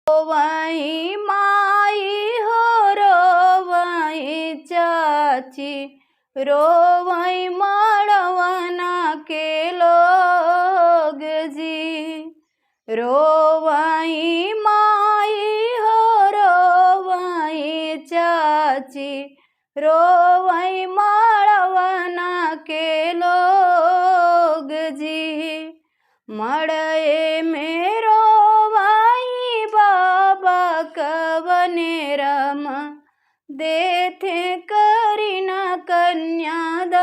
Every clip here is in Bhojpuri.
रोवई माई हो रोवई चाची, रोवई मड़वना के लोग जी। रोवई माई हो रोवई चाची, रोवई मड़वना के लोग जी। मड़ए में रोवई बाबा कवने रम, देथे करी न कन्यादान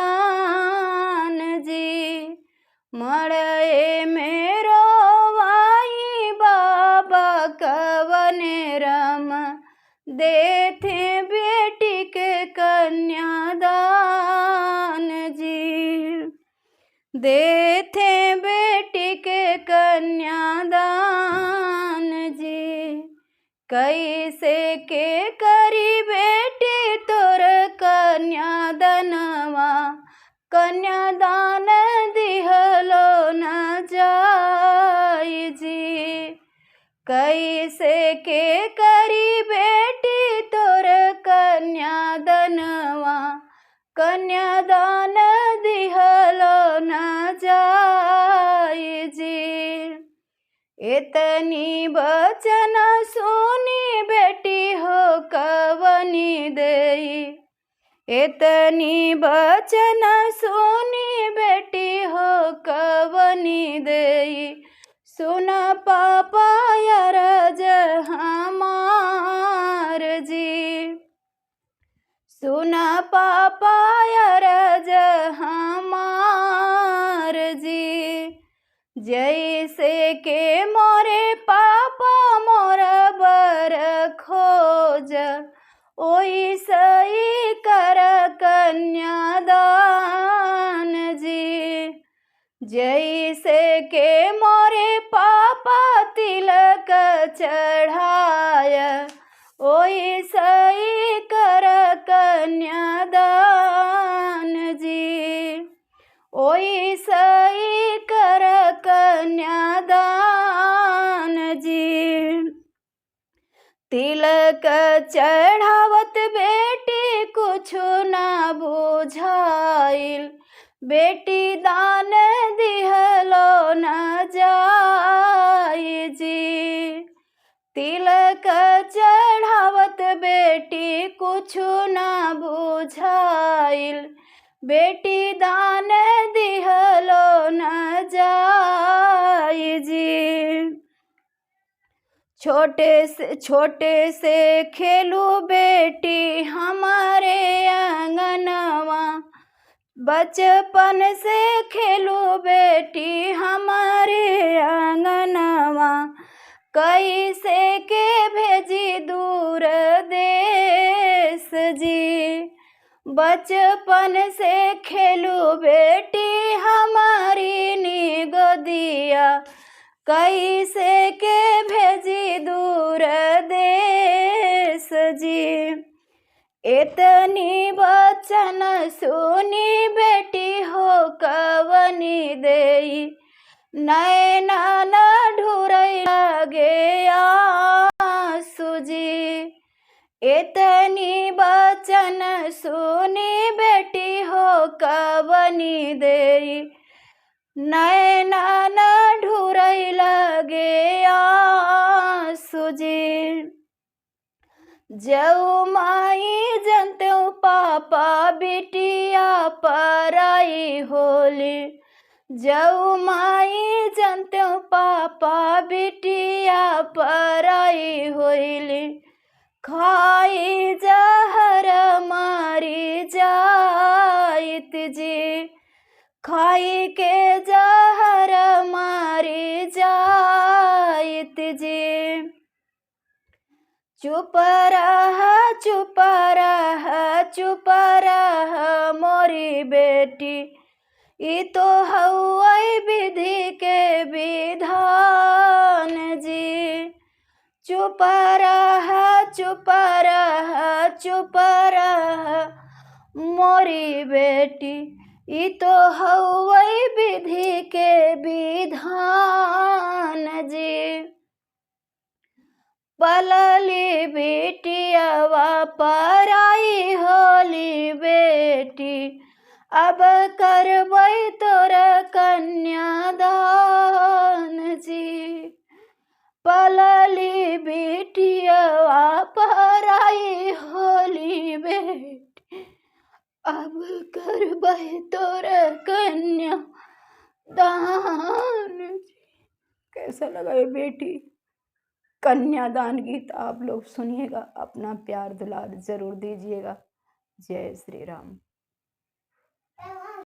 जी। मड़ए में रोवई बाबा कवने रम, देथे बेटी के कन्यादान जी। देथे बेटी के कन्यादान जी। कैसे के करी बेटी तोर कन्यादानवा, कन्यादान दिहलो न जाई जी। कैसे के करी बेटी तोर कन्यादानवा, कन्यादान दिहलो न जाई जी। इतनी बचन सुनी बेटी हो कवनी देई, इतनी बचन सुनी बेटी हो कवनी देई। सुन पापा अरज हमार जी, सुन पापा अरज हमार जी। जैसे के मोरे पापा मोर बर खोज, ओइसई कर कन्यादान जी। जैसे के मोरे पापा तिलक चढ़ाय, ओइसई कर कन्यादान जी। ओइसई कर कन्यादान जी। तिलक चढ़ावत बेटी कुछु न बुझाइल, बेटी दान दिहलो न जाई जी। तिलक चढ़ावत बेटी कुछु न बुझाइल, बेटी दान दिहलो न जाई जी। छोटे से खेलू बेटी हमारे आंगनवा, बचपन से खेलू बेटी हमारे आंगनवा। कैसे के भेजी दूर देश जी। बचपन से खेलू बेटी हमारी निगोदिया, कैसे के भेजी दूर देश जी। इतनी बचन सुनी बेटी हो कवनी देई, नैना न ढूरई लगे आंसू जी। इतनी बचन सुनी बेटी हो कवनी देई, नैना न ढूरई लगे आंसू जी। जऊ माई जनतेऊ पापा बिटिया पराई होली, जऊ माई जनतेऊ पापा बिटिया पराई होली। खाई जहर मारी जाइत जी, खाई के जहर मारी जाइत जी। चुप रह चुप रह चुप रह मोरी बेटी, ई तो हउई विधि के विधान जी। चुप रह चुप रह चुप रह मोरी बेटी, ई तो हउई विधि के विधान जी। पलली बिटियावा पराई होली बेटी, अब करबै तोर कन्यादान जी। पलली बिटियावा पराई होली बेटी, अब करबै तोर कन्या दान जी। कैसा लगा ये बेटी कन्यादान गीत? आप लोग सुनिएगा, अपना प्यार दुलार जरूर दीजिएगा। जय श्री राम।